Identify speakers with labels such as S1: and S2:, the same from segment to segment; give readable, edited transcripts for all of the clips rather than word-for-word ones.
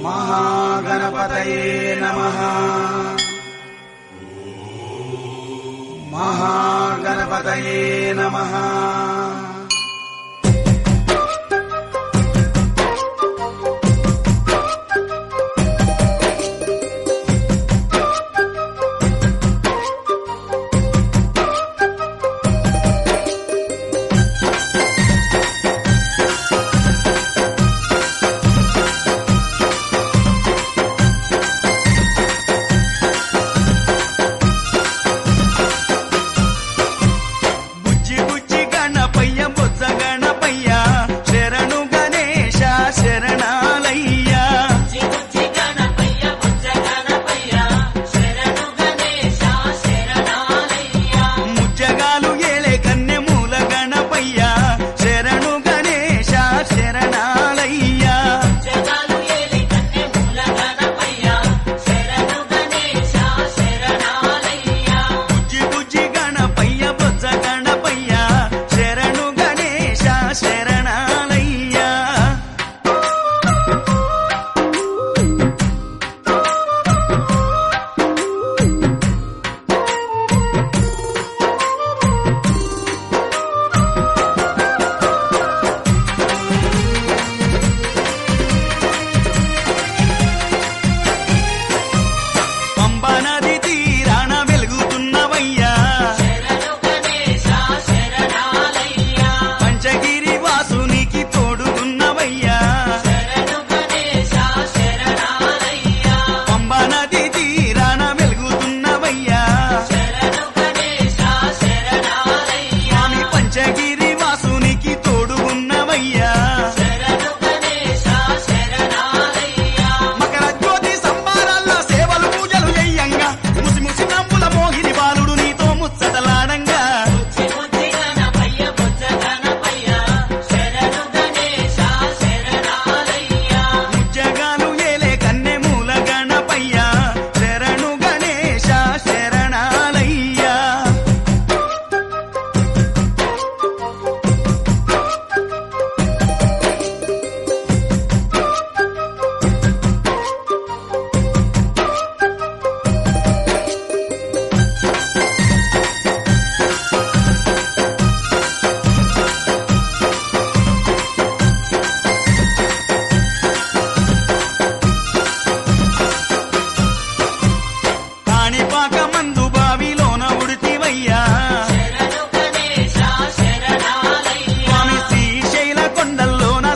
S1: మహాగణపతయే నమః. మహాగణపతయే నమః.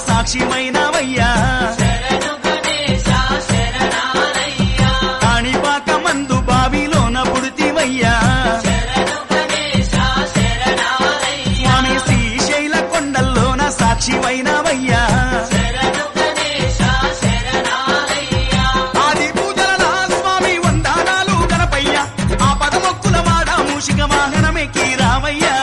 S2: సాక్షిమైనవయ్యా కాణిపాక మందు బావిలోన పుడితివయ్యా స్వామి శ్రీశైల కొండల్లోన సాక్షిమైనవయ్యా ఆది పూజల స్వామి వందనాలు గణపయ్య ఆ పదమొక్కుల వాడ మూషిక వాహనమెక్కి రామయ్యా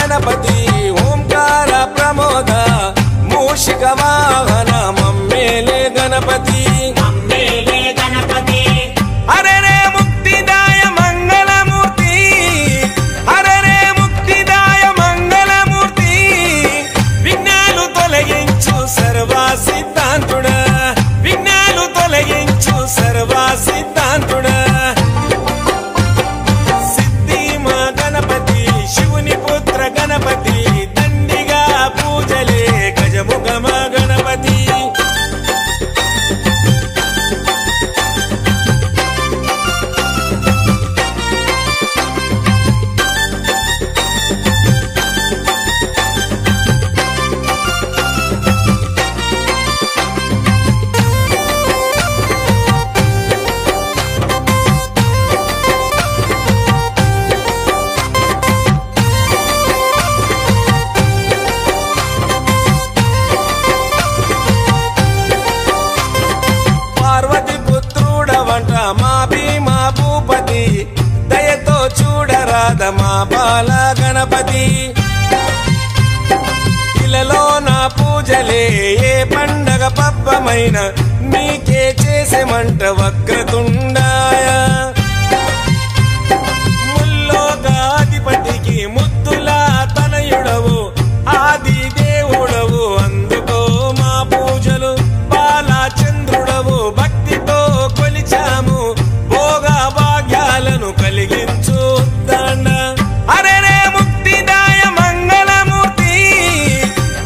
S3: గణపతి ఓంకార ప్రమోద మూషిక వాహన మమ్మేలే గణపతి హరే రే ముక్తిదాయ మంగళమూర్తి హరే రే ముక్తిదాయ మంగళమూర్తి విఘ్నాలు తొలగించు సర్వ సిద్ధాంతుడా విఘ్నాలు తొలగించు సర్వ సిద్ధాంతుడా సిద్ధి మా గణపతి శివుని పుత్ర గణపతి దండిగా పూజలే గజముఖ మా గణపతి పార్వతి పుత్రుడవంట మా భీమా భూపతి దయతో చూడరాద మా బాల గణపతి ఇలలో నా పూజలే ఏ పండగ పబ్బమైన నీకే చేసేమంట వక్రతుండాయ ముల్లోకాధిపతికి ముద్దులా తనయుడవు ఆది దేవుడవు అందుకో మా పూజలు బాలచంద్రుడవు భక్తితో కొలిచాము భోగ భాగ్యాలను కలిగించు దండ హరే రే ముక్తిదాయ మంగళమూర్తి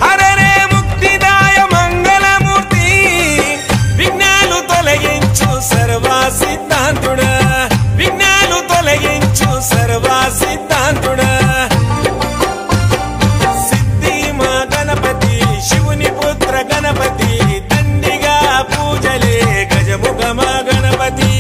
S3: హరే రే ముక్తిదాయ మంగళమూర్తి విఘ్నాలు తొలగించు సర్వ సిద్ధాంతుడా విఘ్నాలు తొలగించు సర్వ సిద్ధాంతుడా సిద్ధి మా గణపతి శివుని పుత్ర గణపతి దండిగా పూజలే గజముఖ మా గణపతి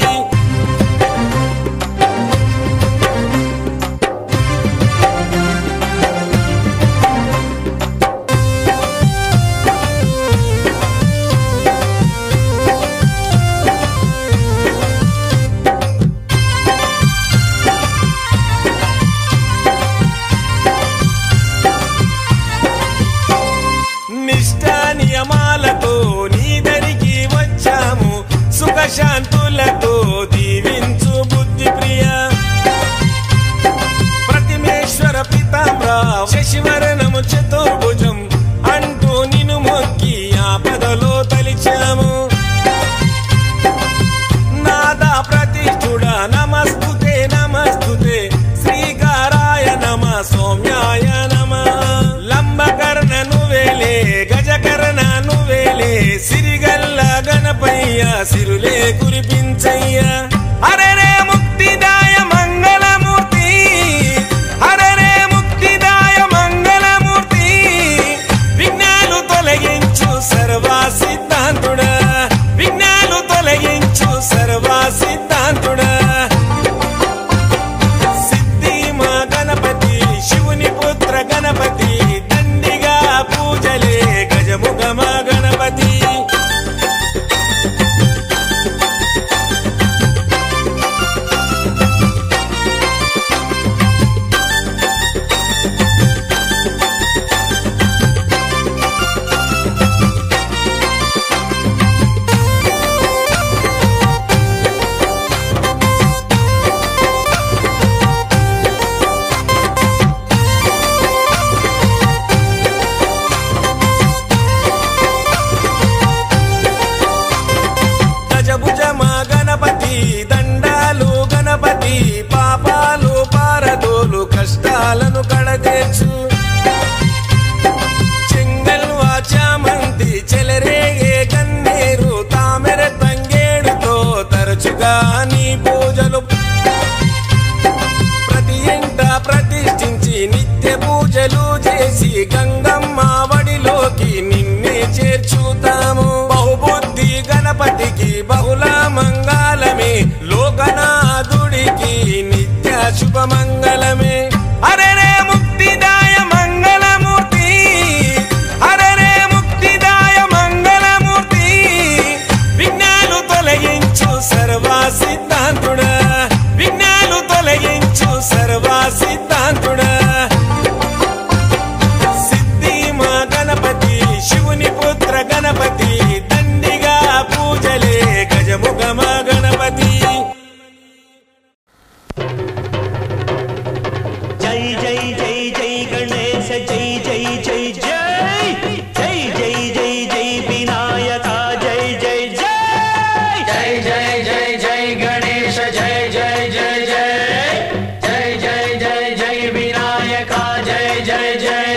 S3: నిష్ఠా నియమాలతో నీ దరికి వచ్చాము సుఖశాంతులతో దీవించు బుద్ధి ప్రియ ప్రతిమేశ్వర పితాంబర శశివరణము చతుర్భుజం అంటూ నిన్ను మొక్కి ఆపదలో తలిచాము నాదా ప్రతిష్ఠుడ నమస్తుతే నమస్తుతే శ్రీకారాయ నమ సౌమ్యాయ నమ లంబకర్ణ నువ్వేలే గజకర్ణ నువ్వేలే సిరిగల్ల గణపయ్య సిరులే కురిపించయ్య హరే రే ముక్తిదాయ మంగళమూర్తి హరే రే ముక్తిదాయ మంగళమూర్తి విఘ్నాలు తొలగించు సర్వ సిద్ధాంతుడా విఘ్నాలు తొలగించు సర్వ సిద్ధాంతుడా సిద్ధి మా గణపతి శివుని పుత్ర గణపతి దండిగా పూజలే గజముఖ మా గణపతి గజభుజ మా గణపతి దండాలు గణపతి పాపాలు పారదోలు కష్టాలను కడతీర్చు చెంగల్వా చామంతి చెలరేగే కన్నీరు తామెర తంగేడుతో తరచుగా నీ పూజలు ప్రతి ఇంట ప్రతిష్ఠించి నిత్య పూజలు చేసి గంగమ్మ వడిలోకి నిన్నే చేర్చుతాము బహుబుద్ధి గణపతికి బహుళ మంగళమే లోకనాథుడికి నిత్య శుభమంగళమే హరే రే ముక్తిదాయ మంగళమూర్తి హరే రే ముక్తిదాయ మంగళమూర్తి విఘ్నాలు తొలగించు సర్వ సిద్ధాంతుడా విఘ్నాలు తొలగించు సర్వ సిద్ధాంతుడా
S4: జై జై జై జై గణేశ జై జై జై జై జై జై జై జై వినాయక జై జై జై
S5: జై జై జై జై గణేశ జై జై జై జై జై జై జై జై వినాయక జై జై జై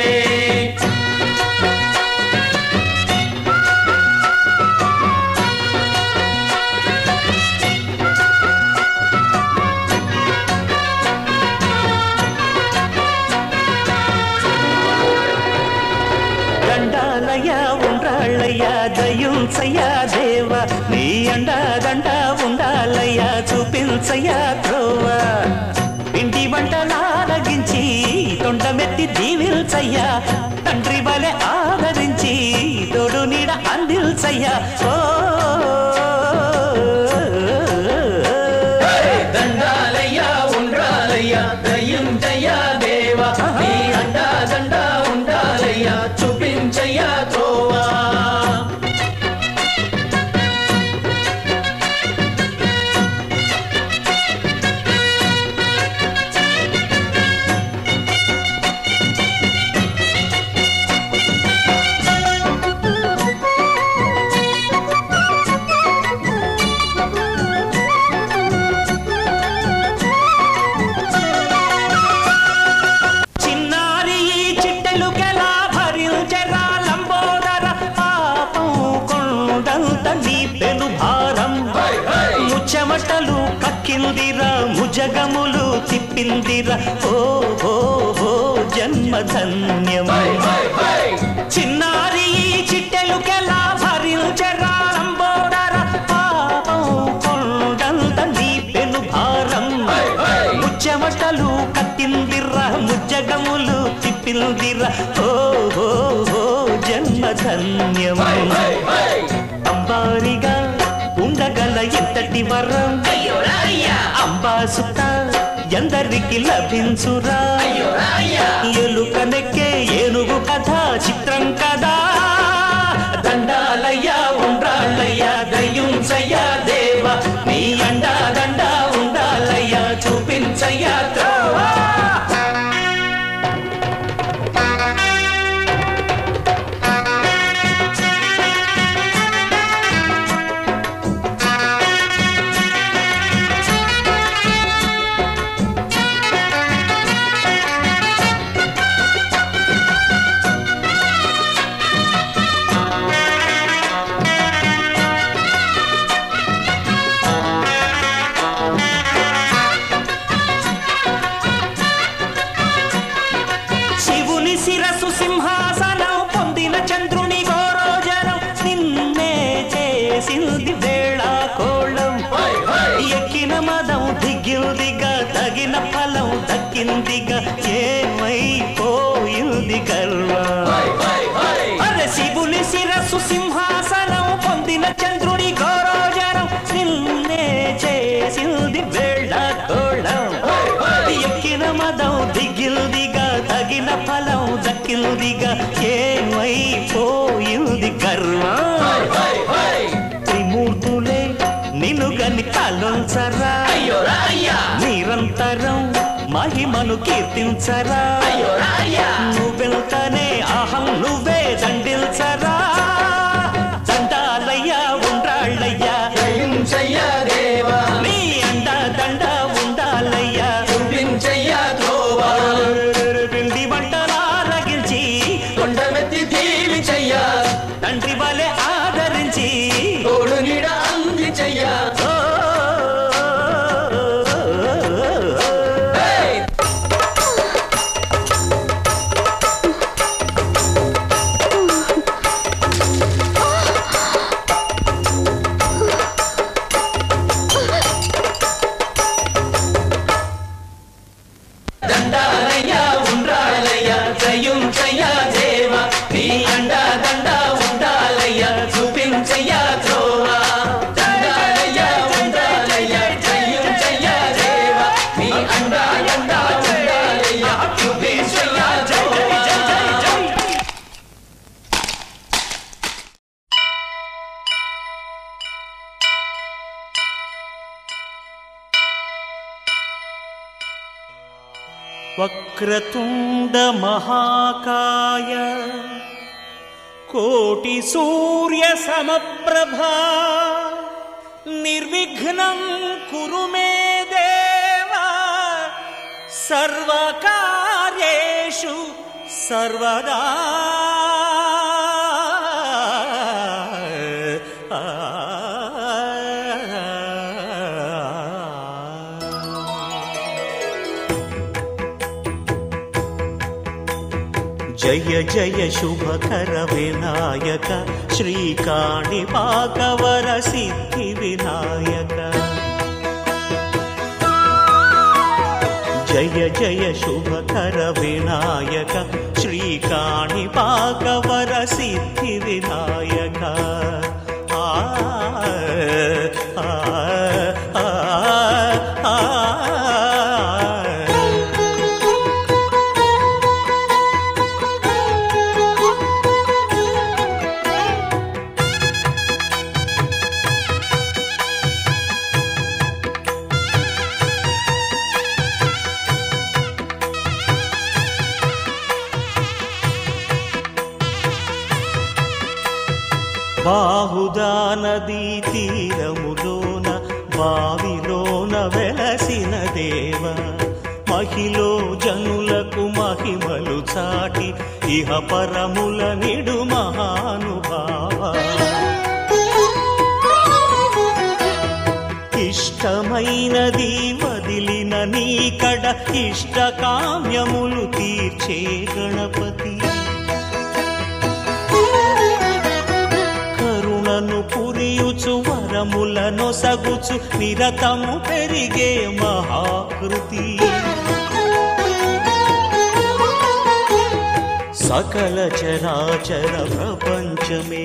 S4: దయుంచయ్యా దేవా నీ అండా దండ ఉండాలయ్యా చూపించయ్యా త్రోవా ఇంటి వంటలారగించి తొండమెత్తి దీవిల్చయ్యా తండ్రి వలె ఆదరించి తోడు నీడ అందిల్చయ్యా ఓ
S5: దండాలయ్యా ఉండాలయ్యా దయుంచయ్యా దేవా నీ అండా దండ ఉండాలయ్యా చూపించయ్యా త్రోవా
S4: చెమటలు కక్కిందిరా ముజగములు తిప్పిందిరా ఓ ఓ ఓ జన్మధన్యమై చిన్నారి చిట్టెలుకెలా భరించరా లంబోదర పాపం కొండంత నీ పెను భారం ముచ్చెమటలు కక్కిందిరా ముజగములు తిప్పిందిరా ఓ ఓ ఓ జన్మధన్యమై అంబారిగా ఉండగల ఎంతటి వరం అంబాసుత ఎందరికి లభించురా ఎలుకనెక్కే ఏనుగు కథ చిత్రం కదా దండాలయ్యా ఉండ్రాళ్ళయ్యా దయుంచయ్యా దేవా నీ అండా దండ ఉండాలయ్యా చూపించయ్యా త్రోవా శిరసు సింహాసనం పొందిన చంద్రుని గోరోజనం నిన్నే చేసింది వేళ కోళం ఎక్కిన మదం దిగ్గిందిగా తగిన ఫలం దక్కిందిగా ఏమైపోయింది గర్వం అరే శివుని శిరసు సింహాసనం పొందిన చంద్రుని గోరోజనం నిన్నే చేసింది వేళ కోళం ఎక్కిన మదం దిగ్గిందిగా తగిన ఫలం దక్కిందిగా ఏమైపోయింది గర్వం త్రిమూర్తులే నిన్ను గని కాలుంచరా నిరంతరం మహిమను కీర్తించరా నువ్వెళ్తానే అహం నువ్వే దండిల్చరా దండాలయ్యా ఉండ్రాళ్ళయ్యా
S5: దయుంచయ్యా దేవా
S4: నీ అండ దండ ఉండాలయ్యా
S5: చూపించయ్యా త్రోవా
S4: పిండి వంటలారగించి
S5: కొండమెత్తి దీవించయ్యా
S4: తండ్రి వలె ఆదరించి
S5: తోడు నీడ అందించయ్యా
S4: వక్రతుండ మహాకాయ కోటి సూర్య సమప్రభా నిర్విఘ్నం కురు మే దేవా సర్వకార్యేషు సర్వదా. జయ జయ శుభకర వినాయక శ్రీకాణిపాకవర సిద్ధి వినాయక. జయ జయ శుభకర వినాయక శ్రీకాణిపాకవర సిద్ధి వినాయక. ఆ బాహుదా నదీ తీరములోన బావిలోన వెలసిన దేవ మహిలో జనులకు మహిమలు చాటి ఇహ పరముల నిడు మహానుభావ. ఇష్టమైనది వదిలిన నీకడ ఇష్ట కామ్యములు తీర్చే గణపతి. పురియుచు వరములను సగుచు నిరతము పెరిగే మహాకృతి. సకల చరాచర ప్రపంచమే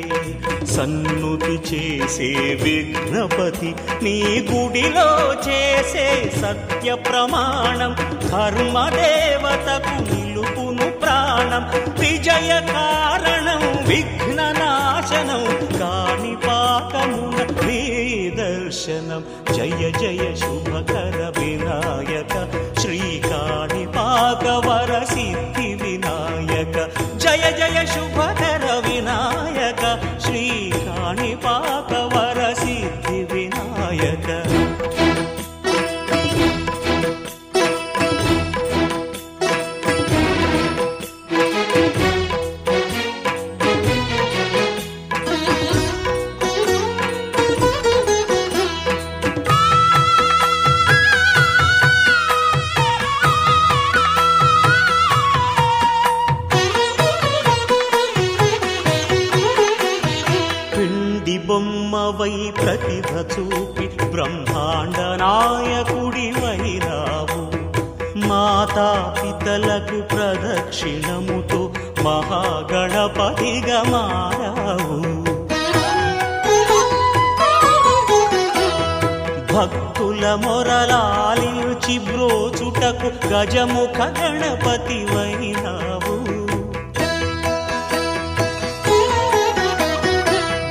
S4: సన్నుతి చేసే విఘ్నపతి. నీ గుడిలో చేసే సత్య ప్రమాణం ధర్మదేవతకు నిలుపును ప్రాణం. విజయ కారణం విఘ్న నాశనం కాణిపాకమున నీ దర్శనం. జయ జయ శుభకర వినాయక శ్రీకాణిపాకవర సిద్ధి వినాయక. జయ జయ శుభకర వినాయక శ్రీకాణిపాకవర సిద్ధి వినాయక. బొమ్మవై ప్రతిభ చూపి బ్రహ్మాండ నాయకుడివైనావు. మాతా పితలకు ప్రదక్షిణముతో మహాగణపతిగా మారావు. భక్తుల మొరలాలించి బ్రోచుటకు గజముఖ గణపతివైనావు.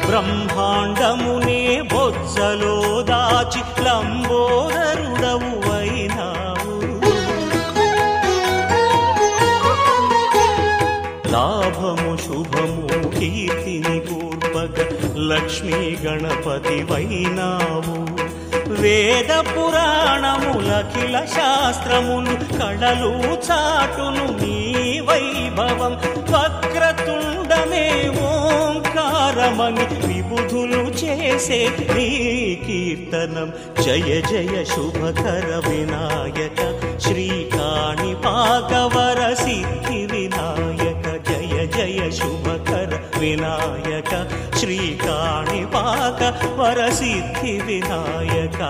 S4: బ్రహ్మాండమునే బొజ్జలో దాచి లంబోదరుడవు అయినావు. లాభము శుభము కీర్తిని కూర్పగ లక్ష్మీ గణపతి వైనావు. వేద పురాణములఖిల శాస్త్రములు కళలు చాటును నీ వైభవం. వక్రతుండమే ఓంకారమని విబుధులు చేసే నీ కీర్తనం. జయ జయ శుభకర వినాయక శ్రీకాణిపాకవర సిద్ధి వినాయక. జయ జయ శుభకర వినాయక శ్రీకాణిపాకవర సిద్ధి వినాయక.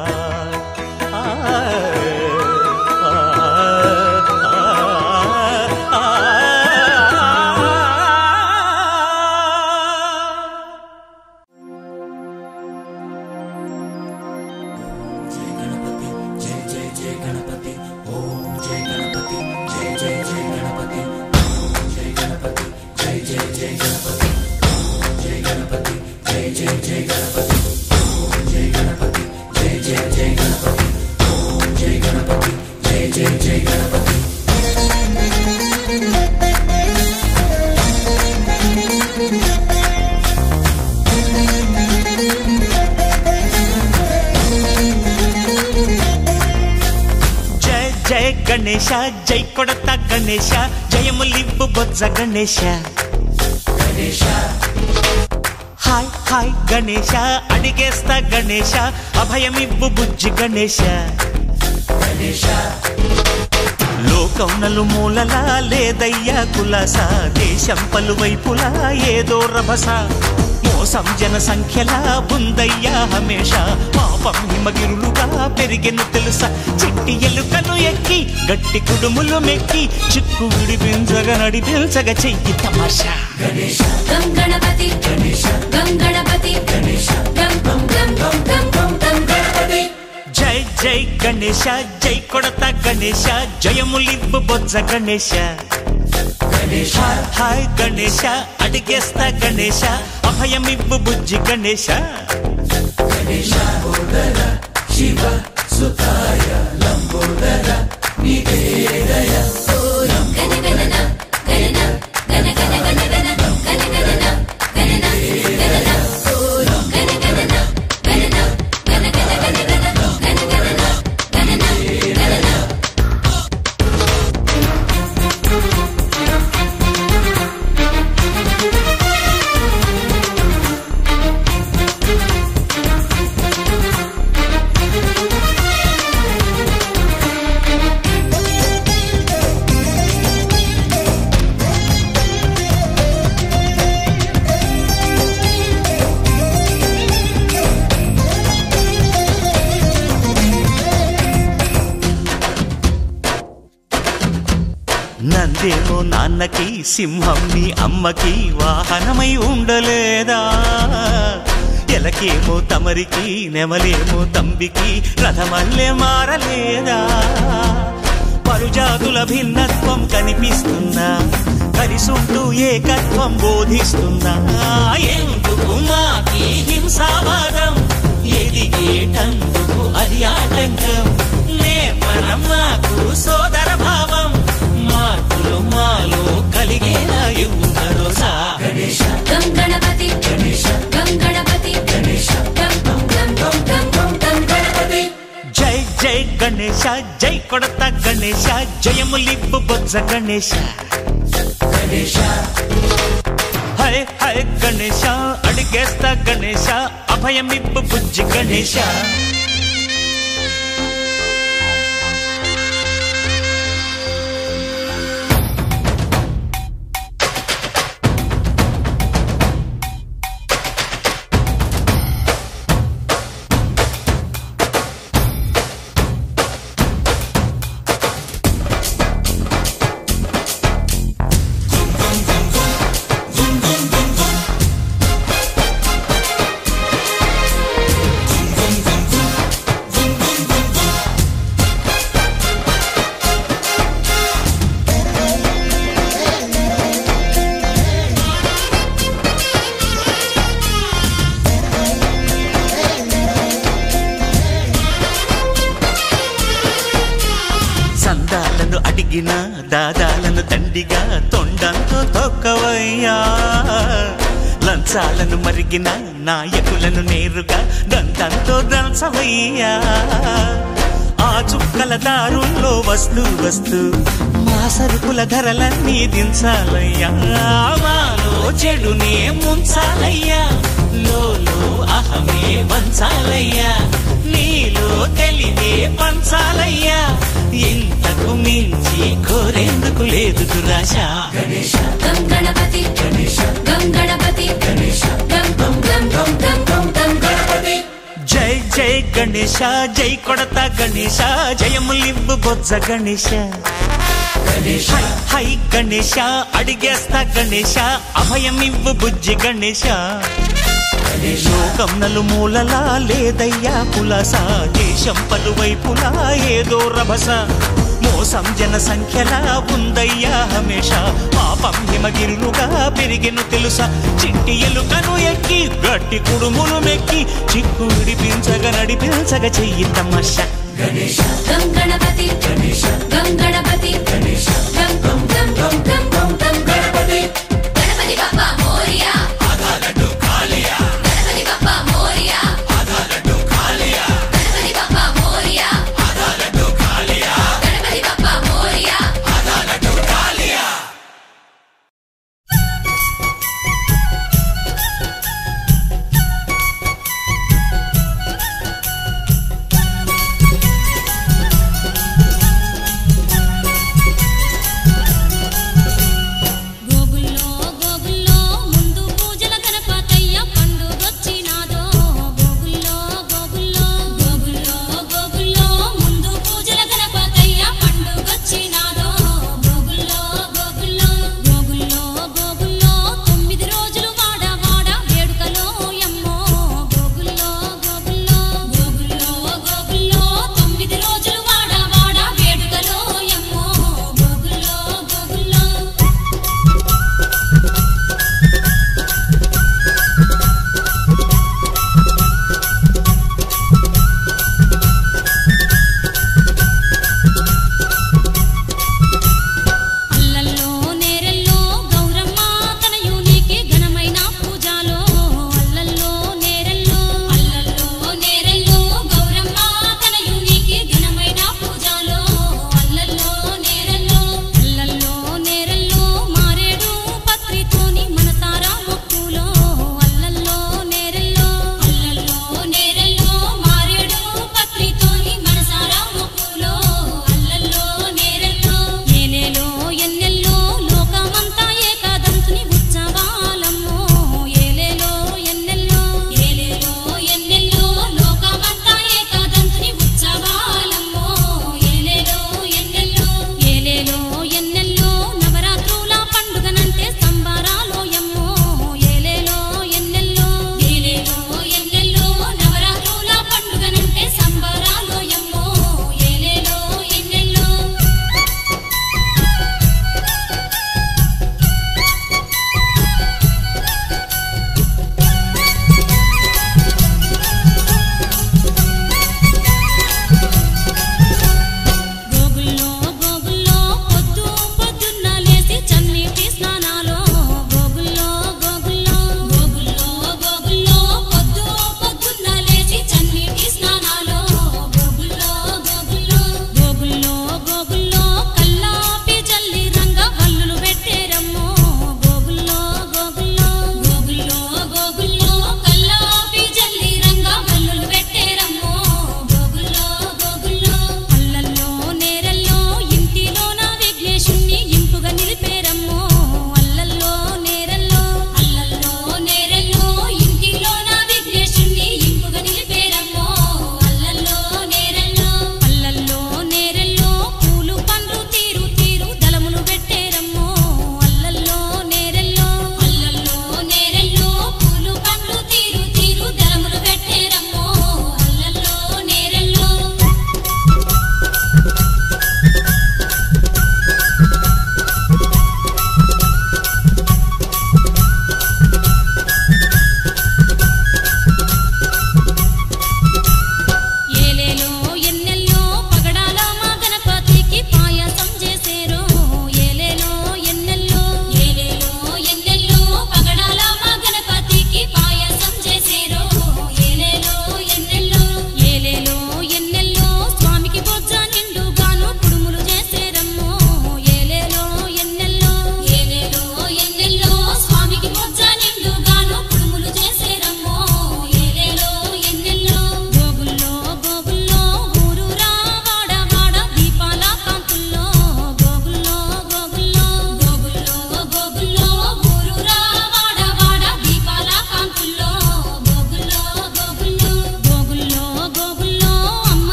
S6: జయ గణపతి
S4: జయ గణేశ జై కొడత గణేశ జయములివ్వు బొజ్జ గణేశ హాయ్ హాయ్ గణేశ అడిగేస్తా గణేశ అభయమివ్వు బుజ్జి గణేశ లోకం నలుమూలలా లేదయ్యా కులాస దేశం పలువైపులా ఏదో రభస మోసం జన సంఖ్యలా ఉందయ్యా హమేష పాపం హిమగిరులుగా పెరిగెను తెలుసా చిట్టి ఎలుకలు ఎక్కి గట్టి కుడుములు మెక్కి చిక్కు విడిపించగ నడిపించగ చెయ్యి తమాషా
S6: గం గణపతి గం గణపతి గం గం గం గం గం గం గం గణపతి
S4: జై జై గణేశ జై కొడత గణేశ జయములివ్వు బొజ్జ గణేశ హాయ్ గణేశ అడిగేస్తా గణేశ అభయమివ్వు బుజ్జి గణేశ
S1: శివ సుతాయ లంబోదర నివేదయ
S4: నందేమో నాన్నకి సింహం నీ అమ్మకి వాహనమై ఉండలేదా ఎలకేమో తమరికి నెమలేమో తంబికి రథమల్లే మారలేదా పరుజాతుల భిన్నత్వం కనిపిస్తున్నా కలిసుంటూ ఏకత్వం బోధిస్తున్నా ఎందుకు మాకి హింసావాదం ఎదిగేటందుకు అది ఆటంకం నేపరం మాకు సోదర భావం మార్పులు మాలో కలిగేలా ఇవ్వు భరోసా
S6: గం గణపతి గం గణపతి గం గం గం గం గం గం గం గణపతి
S4: జై జై గణేశ జై కొడత గణేశ జయములివ్వు బొజ్జ గణేశ హరే హరే గణేశ అడిగేస్తా గణేశ అభయమివ్వు బుజ్జి గణేశ సందాలను అడిగిన దాదాలను దండిగా తొండంతో తొక్కవయ్యా లంచాలను మరిగిన నాయకులను నేరుగా దంతంతో దంచవయ్యా ఆ చుక్కల దారుల్లో వస్తూ వస్తూ మా సరుకుల ధరలన్నీ దించాలయ్యా మాలో చెడునే ముంచాలయ్యా లోలో అహమే పంచాలయ్యా నీలో తెలివే పంచాలయ్యా ఇంతకు మించి కోరేందుకు లేదు దురాశ
S6: గం గణపతి గం గణపతి గం గం గం గం గం గం గం గణపతి
S4: జై జై గణేశ జై కొడత గణేశ జయములివ్వు బొజ్జ గణేశ హై గణేశ అడిగేస్తా గణేశ అభయమివ్వు బుజ్జి గణేశ లోకం నలుమూలలా లేదయ్యా కులాస దేశం పలువైపులా ఏదో రభస మోసం జన సంఖ్యలా ఉందయ్యా హమేష పాపం హిమగిరులుగా పెరిగెను తెలుసా చిట్టి ఎలుకను ఎక్కి గట్టి కుడుములు మెక్కి చిక్కు విడిపించగ నడిపించగ చెయ్యి తమాషా
S6: గం గణపతి గం గణపతి గం గం గం గం గం గం గం గణపతి గణపతి బప్పా మోరియా
S1: ఆధాలడ్డు కాలియా
S6: గణపతి బప్పా మోరియా
S1: ఆధాలడ్డు కాలియా
S6: గణపతి బప్పా మోరియా
S1: ఆధాలడ్డు కాలియా
S6: గణపతి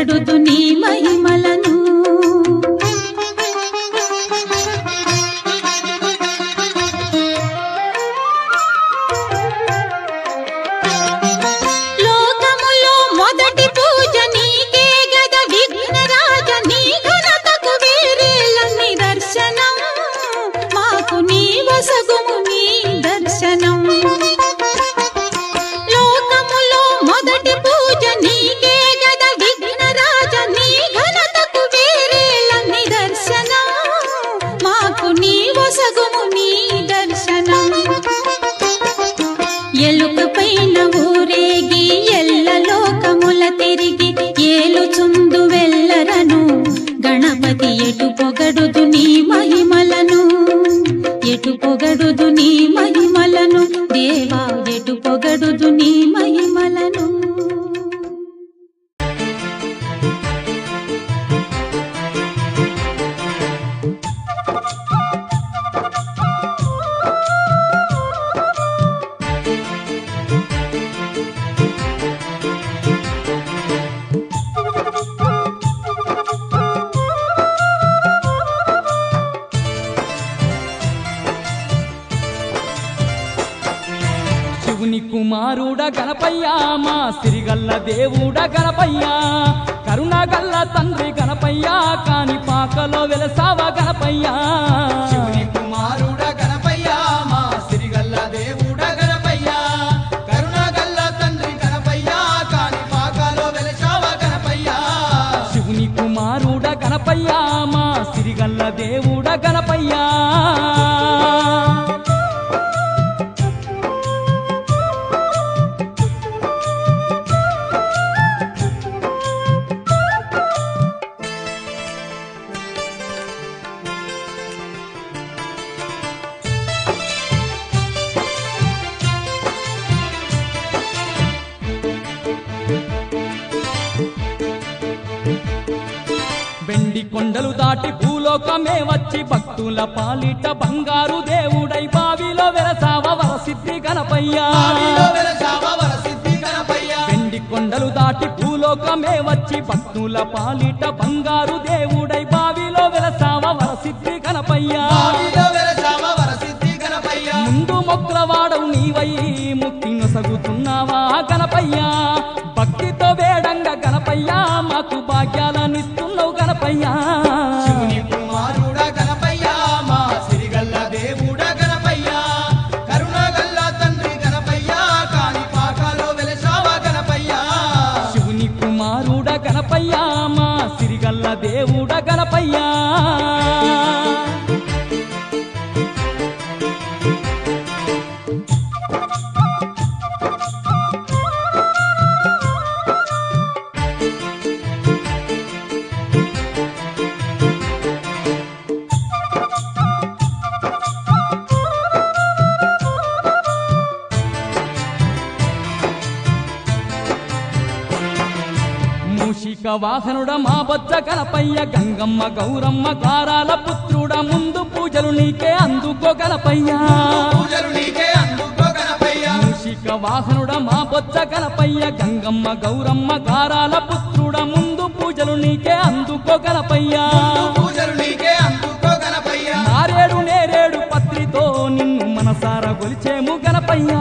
S7: పొగడుదు నీ మహిమలను లోకములో మొదటి పూజ నీకే గద విఘ్నరాజ నీ ఘనతకు వేరేల నిదర్శనం మాకు నీ వసగుము నీ దర్శనం లోకములో మొదటి పూజ నీకే గద విఘ్నరాజ నీ ఘనతకు వేరేల నిదర్శనం మాకు నీ వసగుము నీ దర్శనం ఎలుక పైన ఊరేగి ఎల్ల లోకముల తిరిగి ఏలుచుందు వెల్లరను గణపతి ఎటు పొగడుదు నీ మహిమలను ఎటు పొగడుదు నీ మహిమలను దేవా ఎటు పొగడుదు నీ మహిమలను
S8: శివుని కుమారుడ గణపయ్య మా సిరిగల్ల దేవుడ గణపయ్య కరుణగల్ల తండ్రి గణపయ్య కాని పాకలో వెలసావ గణపయ్య
S2: శివుని కుమారుడ గణపయ్య మా సిరిగల్ల దేవుడ గణపయ్య కరుణగల్ల తండ్రి గణపయ్య కాని పాకలో వెలసావ గణపయ్య
S8: శివుని కుమారుడ గణపయ్య మా సిరిగల్ల దేవుడ గణపయ్య వెండి కొండలు దాటి భూలోకమే వచ్చి భక్తుల పాలిట బంగారు దేవుడై బావిలో వెలసావ వరసిద్ధి గణపయ్య
S2: బావిలో వెలసావ వరసిద్ధి గణపయ్య
S8: వెండి కొండలు దాటి భూలోకమే వచ్చి భక్తుల పాలిట బంగారు దేవుడై బావిలో వెలసావ వరసిద్ధి గణపయ్య
S2: బావిలో వెలసావ వరసిద్ధి గణపయ్య
S8: ముందు మొక్కలవాడవు నీవై ముక్తి నొసగుతున్నావా గణపయ్య భక్తితో వేడంగా గణపయ్య మాకు భాగ్యాలనిస్తున్నావు గణపయ్య
S2: శివుని కుమారుడ గణపయ్య మా సిరిగల్ల దేవుడ గణపయ్య కరుణగల్ల తండ్రి గణపయ్య కాని పాకలో వెలసావ గణపయ్య
S8: శివుని కుమారుడ గణపయ్య మా సిరిగల్ల దేవుడ గణపయ్య మూషిక వాహనుడ మా బొజ్జ గణపయ్య గంగమ్మ గౌరమ్మ గారాల పుత్రుడ ముందు పూజలు నీకే అందుకో గణపయ్య
S2: పూజలు నీకే అందుకో గణపయ్య
S8: మూషిక వాహనుడ మా బొజ్జ గణపయ్య గంగమ్మ గౌరమ్మ గారాల పుత్రుడ ముందు పూజలు నీకే అందుకో గణపయ్య
S2: పూజలు నీకే అందుకో గణపయ్య
S8: నారేడు నేరేడు పత్రితో నిన్ను మనసార గొలిచేము గణపయ్య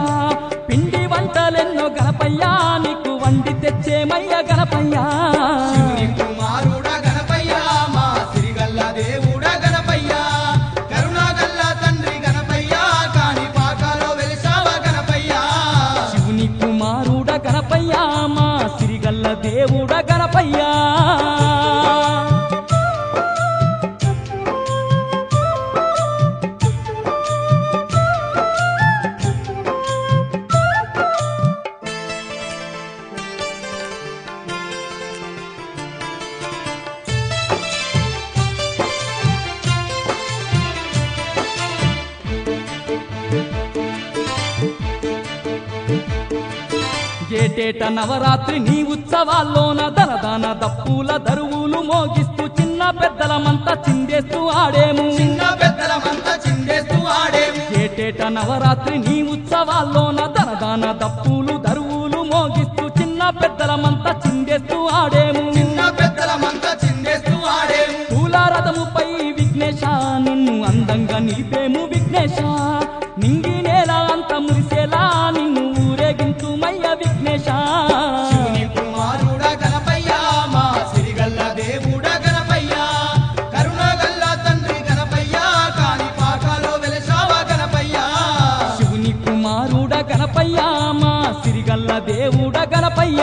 S8: పిండి వంటలెన్నో గణపయ్య నీకు వండి తెచ్చేమయ్య గణపయ్య
S2: శివుని కుమారుడ గణపయ్య మా సిరిగల్ల దేవుడ గణపయ్య కరుణగల్ల తండ్రి గణపయ్య కాని పాకలో వెలసావ గణపయ్య
S8: శివుని కుమారుడ గణపయ్య మా సిరిగల్ల దేవుడ గణపయ్య ఏటేట నవరాత్రి నీ ఉత్సవాల్లోన దనదాన దప్పుల దరువులు మోగిస్తూ చిన్న పెద్దలమంతా చిందేస్తూ ఆడేము
S2: చిన్న పెద్దలమంతా చిందేస్తూ ఆడేము
S8: ఏటేట నవరాత్రి నీ ఉత్సవాల్లోన దనదాన దప్పులు దరువులు మోగిస్తూ చిన్న పెద్దలమంతా చిందేస్తూ ఆడేము
S2: చిన్న
S8: విఘ్నేశ నింగి నేల అంత మురిసేలా నిన్ను ఊరేగింతుమయ్య విఘ్నేశ
S2: శివుని కుమారుడా గణపయ్య మా సిరిగల్ల దేవుడా గణపయ్య కరుణగల్ల తండ్రి గణపయ్య కాని పాకాలో వెలసావా గణపయ్య
S8: శివుని కుమారుడ గణపయ్య మా సిరిగల్ల దేవుడ గణపయ్య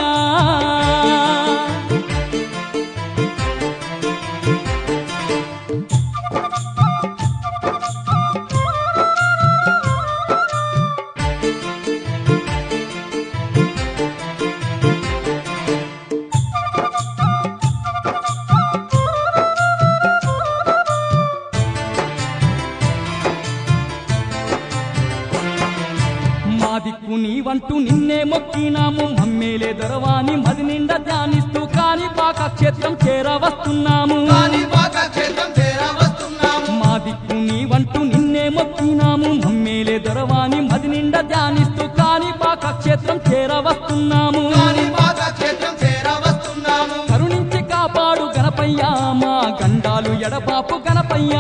S8: మా దిక్కు నీవంటూ నిన్నే మొక్కినాము మమ్మేలే దొరవాని మది నిండా ధ్యానిస్తూ కాని పాక క్షేత్రం చేరవస్తున్నాము
S2: కాణిపాక క్షేత్రం చేరవస్తున్నాము
S8: మా దిక్కు నీవంటూ నిన్నే మొక్కినాము మమ్మేలే దొరవాని మది నిండా ధ్యానిస్తూ కాని పాక క్షేత్రం చేరవస్తున్నాము
S2: కాణిపాక క్షేత్రం చేరవస్తున్నాము
S8: కరుణించి కాపాడు గణపయ్య మా గండాలు ఎడబాపు గణపయ్య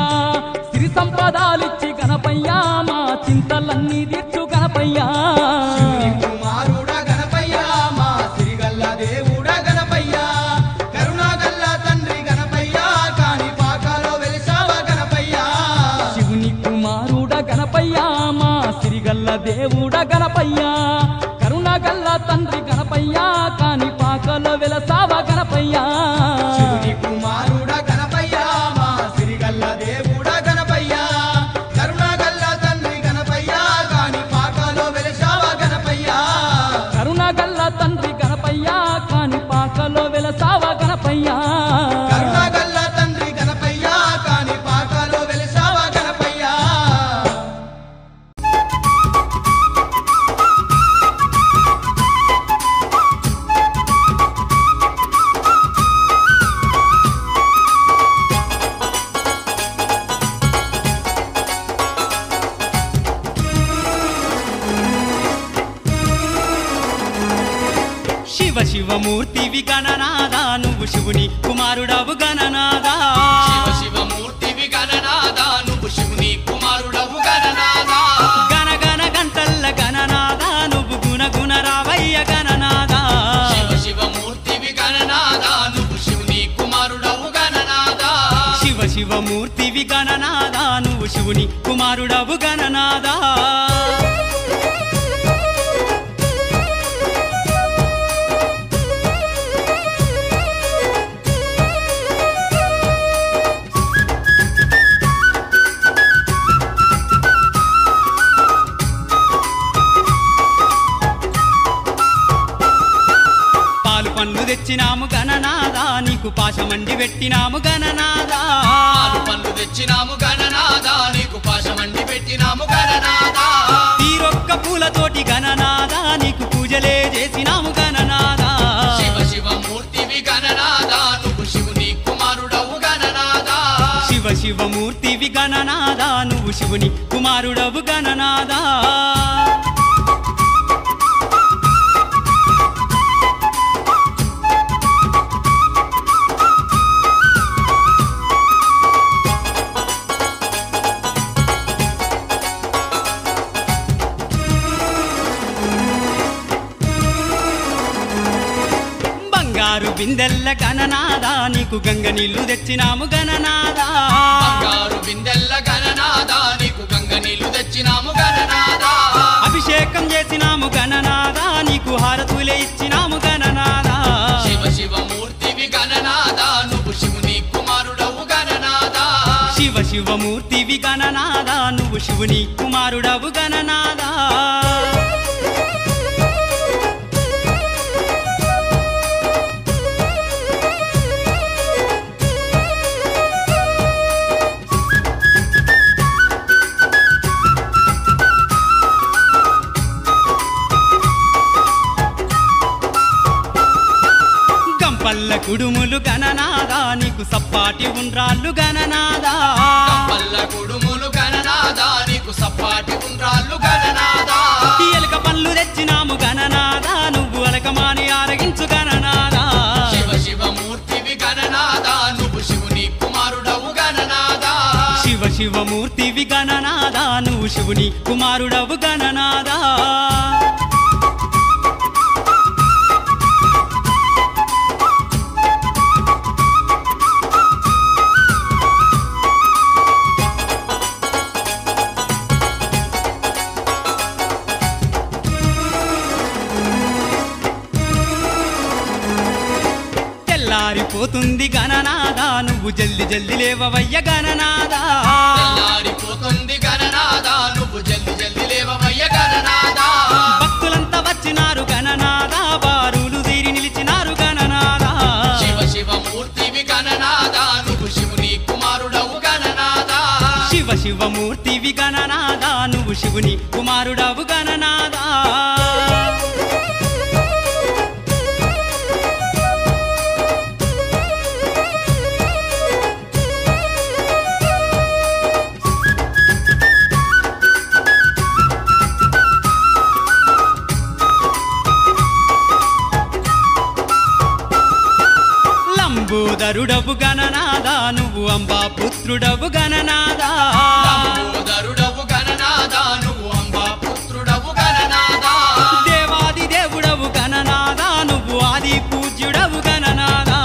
S8: సిరి సంపదాలిచ్చి గణపయ్య మా చింతలన్నీ తీర్చు గణపయ్య
S2: శివుని కుమారుడా గణపయ్య మా సిరిగల్ల దేవుడా గణపయ్య కరుణగల్ల తండ్రి గణపయ్య కాని పాకాలో వెలిసావా గణపయ్య
S8: శివుని కుమారుడ గణపయ్య మా సిరిగల్ల దేవుడ గణపయ్య కరుణగల్ల తండ్రి గణపయ్య కాని పాకలో వెలసావ గణపయ్య
S2: శివుని కుమారుడా గణపయ్య మా సిరిగల్ల దేవుడా గణపయ్య కరుణగల్ల తండ్రి గణపయ్య కాని పాకాలో వెలిసావా గణపయ్య
S8: కరుణగల్ల తండ్రి గణపయ్య కాని పాకలో వెలసావ గణపయ్య
S2: కరుణగల్ల తండ్రి గణపయ్య కాని పాకాలో వెలిసావా గణపయ్య
S4: శివ శివమూర్తివి గణనాదా నువ్వు శివుని కుమారుడవు గణనాదా
S1: శివ శివమూర్తివి గణనాదా నువ్వు శివుని కుమారుడవు గణనాదా
S4: గణ గణ గంటల్ల గణనాదా నువ్వు గుణ గుణ రావయ్య గణనాదా
S1: శివ శివమూర్తివి గణనాదా నువ్వు శివుని కుమారుడవు గణనాదా
S4: శివ శివమూర్తివి గణనాదా నువ్వు శివుని కుమారుడవు గణనాదా పాలు పండ్లు తెచ్చినాము గణనాదా నీకు పాశమండి పెట్టినాము గణనాదా
S1: పాలు పండ్లు తెచ్చినాము గణనాదా నీకు పాశమండి పెట్టినాము గణనాదా
S4: తీరొక్క పూలతోటి గణనాదా నీకు పూజలే చేసినాము గణనాదా
S1: శివ శివమూర్తివి గణనాదా నువ్వు శివుని కుమారుడవు గణనాదా
S4: శివ శివమూర్తివి గణనాదా నువ్వు శివుని కుమారుడవు గణనాదా బంగారు బిందెల్ల గణనాదా నీకు గంగ నీళ్లు తెచ్చినాము గణనాదా
S1: బంగారు బిందెల్ల గణనాదా నీకు గంగ నీళ్లు తెచ్చినాము గణనాదా
S4: అభిషేకం చేసినాము గణనాదా నీకు హారతులే ఇచ్చినాము గణనాదా
S1: శివ శివమూర్తివి గణనాదా నువ్వు శివుని కుమారుడవు గణనాదా
S4: శివ శివమూర్తివి గణనాదా నువ్వు శివుని కుమారుడవు గణనాదా గంపల్ల కుడుములు గణనాదా నీకు సప్పాటి ఉండ్రాళ్ళు గణనాదా
S1: పల్ల కుడుములు గణనాదా నీకు సప్పాటి ఉండ్రాళ్ళు గణనాదా
S4: ఎలక పళ్ళు తెచ్చినాము గణనాదా నువ్వు అలకమాని ఆరగించు గణనాదా
S1: శివ శివమూర్తివి గణనాదా నువ్వు శివుని కుమారుడవు గణనాదా
S4: శివ శివమూర్తివి గణనాదా నువ్వు
S9: శివుని కుమారుడవు గణనాదా. తెల్లారిపోతుంది గణనాదా నువ్వు జల్ది జల్ది లేవవయ్య గణనాదా.
S1: తెల్లారిపోతుంది గణనాదా నువ్వు జల్ది జల్ది లేవవయ్య గణనాదా.
S9: భక్తులంతా వచ్చినారు గణనాదా బారులు తీరి నిలిచినారు గణనాదా.
S1: శివ శివ మూర్తివి గణనాదా నువ్వు శివుని కుమారుడవు గణనాదా.
S9: శివ శివ మూర్తివి గణనాదా నువ్వు శివుని కుమారుడవు గణనాదా. లంబోదరుడవు గణనాదా నువ్వు అంబా పుత్రుడవు గణనాదా.
S1: లంబోదరుడవు గణనాదా నువ్వు అంబా పుత్రుడవు గణనాదా.
S9: దేవాది దేవుడవు గణనాదా నువ్వు ఆది పూజ్యుడవు గణనాదా.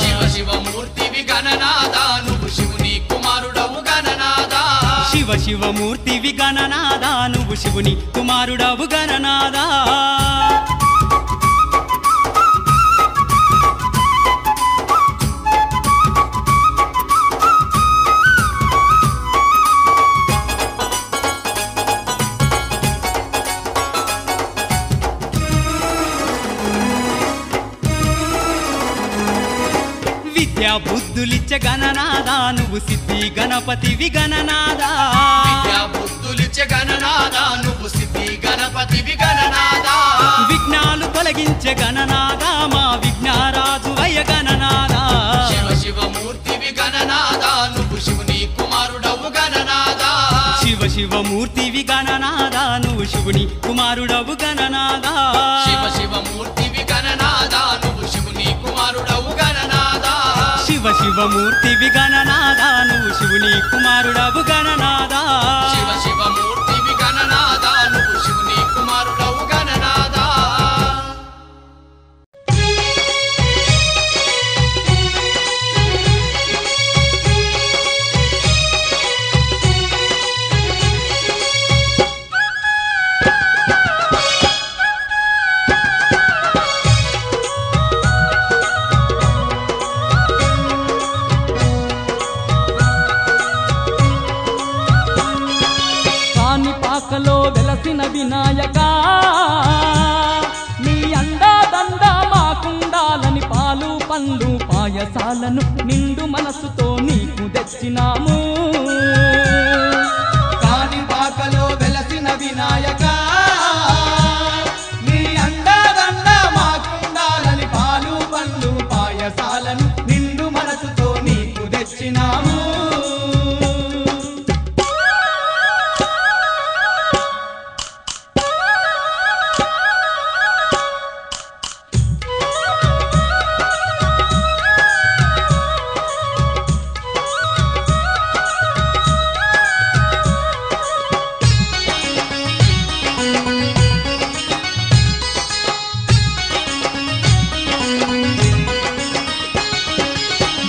S1: శివ శివ మూర్తివి గణనాదా నువ్వు శివుని కుమారుడవు గణనాదా.
S9: శివ శివ మూర్తివి గణనాదా నువ్వు శివుని కుమారుడవు గణనాదా. విద్యా బుద్ధులిచ్చ గణనాదా నువ్వు సిద్ధి గణపతివి గణనాదా.
S1: విద్యా బుద్ధులిచ్చే గణనాదా నువ్వు సిద్ధి గణపతివి గణనాదా.
S9: విఘ్నాలు తొలగించే గణనాదా మా విఘ్నారాజువయ్య గణనాదా.
S1: శివ శివ మూర్తివి గణనాదా నువ్వు శివుని కుమారుడవు గణనాదా.
S9: శివ శివ మూర్తివి గణనాదా నువ్వు శివుని కుమారుడవు గణనాదా.
S1: శివ శివ మూర్తివి గణనాదా నువ్వు శివుని కుమారుడవు గణనాదా.
S9: శివ శివ మూర్తివి గణనాదా నువ్వు శివుని కుమారుడవు గణనాదా.
S1: శివ శివ మూర్తివి గణనాదా నువ్వు శివుని కుమారుడవు గణనాదా.
S8: కాణిపాకలో వెలసిన వినాయక నీ అండాదండ మాకుండాలని పాలు పండ్లు పాయసాలను నిండు మనసుతో నీకు తెచ్చినాము.
S2: కాణిపాకలో వెలసిన వినాయక నీ అండాదండ మాకుండాలని పాలు పండ్లు పాయసాలను నిండు మనసుతో నీకు తెచ్చినాము.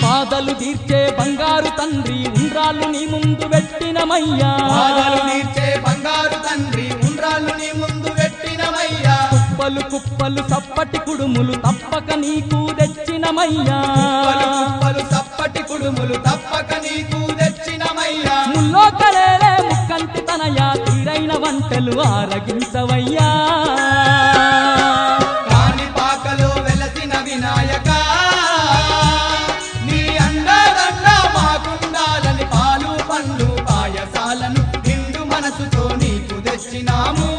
S8: బాధలు తీర్చే బంగారు తండ్రి ఉండ్రాళ్ళు నీ ముందు పెట్టినమయ్యా.
S2: బాధలు తీర్చే బంగారు తండ్రి ఉండ్రాళ్ళు నీ ముందు పెట్టినమయ్యా.
S8: కుప్పలు కుప్పలు సప్పటి కుడుములు తప్పక నీకు తెచ్చినమయ్యా.
S2: కుప్పలు కుప్పలు సప్పటి కుడుములు తప్పక నీకు తెచ్చినమయ్యా.
S8: ముల్లో కలేలే ముక్కంటి తనయా తీరైన వంటలు ఆరగించవయ్యా.
S2: కాణిపాకలో వెలసిన వినాయక నీ అండాదండ మాకుండాలని పాలు పండ్లు పాయసాలను నిండు మనసుతో నీకు తెచ్చినాము.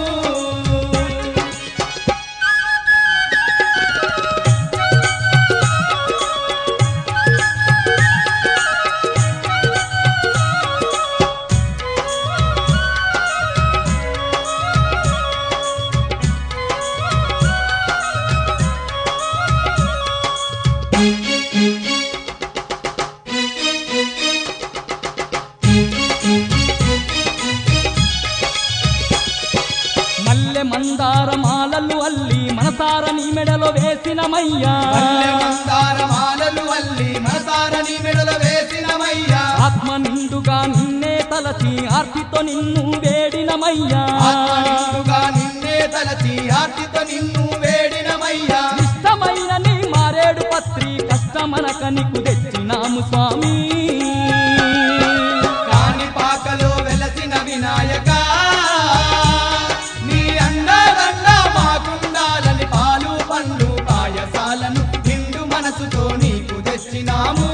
S8: మందార మాలలు అల్లి మనసార నీ మెడలో వేసినమయ్యా
S1: మల్లె మందార మాలలు అల్లి మనసార నీ మెడలో వేసినమయ్యా
S8: ఆత్మ నిండుగా నిన్నే తలచి ఆర్తితో నిన్ను వేడినమయ్యా
S1: ఆత్మ నిండుగా నిన్నే తలచి ఆర్తితో నిన్ను వేడినమయ్యా
S8: ఇష్టమైన నీ మారేడు పత్రి కష్టమనక నీకు తెచ్చినాము స్వామి
S1: కాణిపాకలో వెలసిన వినాయక నీ అండదండ మాకుండాలని పాలు పండ్లు పాయసాలను నిండు మనసుతో నీకు తెచ్చినాము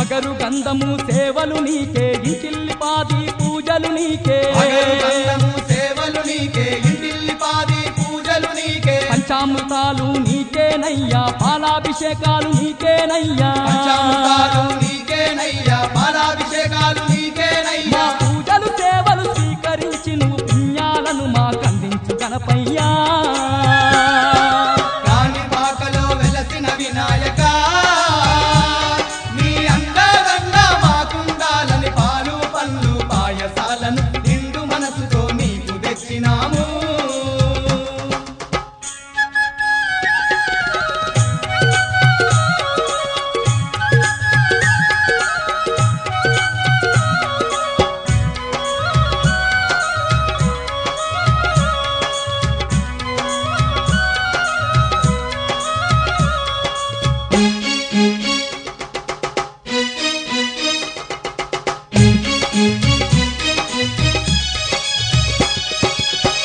S8: అగరు గంధము సేవలు నీకే ఇంటిల్లిపాది పూజలు నీకే
S1: అగరుగంధము సేవలు నీకే ఇంటిల్లిపాది పూజలు నీకే
S8: పంచామృతాలు నీకేనయ్యా పాలాభిషేకాలు నీకేనయ్యా
S1: పంచామృతాలు నీకేనయ్యా పాలాభిషేకాలు నీకేనయ్యా
S8: మా పూజలు సేవలు స్వీకరించి నువ్వు పుణ్యాలను మాకందించు గణపయ్యా
S1: కాణిపాకలో వెలసిన వినాయక నీ అండదండ మాకుండాలని పాలు పండ్లు పాయసాలను నిండు మనసుతో నీకు తెచ్చినాము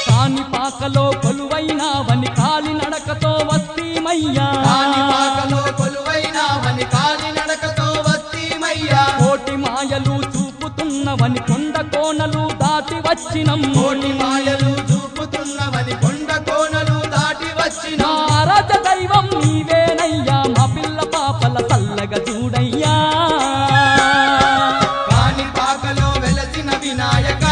S8: కాణిపాకలో కొలువైనావని కాలి నడకతో వస్తీమయ్యా
S1: కాణిపాకలో కొలువైనావని కాలినడకతో వస్తీమయ్యా
S8: కోటి మాయలు చూపుతున్నవని కొండ కోనలు దాటి వచ్చినం
S1: కోటి మాయలు చూపుతున్నవని కొండ కోనలు దాటి వచ్చిన
S8: నారద దైవం నీవేనయ్యా మా పిల్ల పాపల చల్లగా చూడయ్యా
S1: కాణిపాకలో వెలసిన వినాయక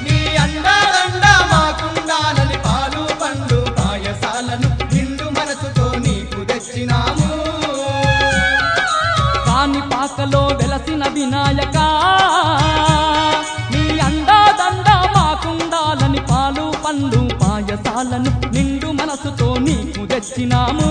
S1: నీ అండదండ మాకుండాలని పాలు పండ్లు పాయసాలను నిండు మనసుతో నీకు తెచ్చినాము
S8: కాణిపాకలో వెలసిన వినాయక నీ అండాదండ మాకుండాలని పాలు పండు పాయసాలను నిండు మనసుతో నీకు తెచ్చినాము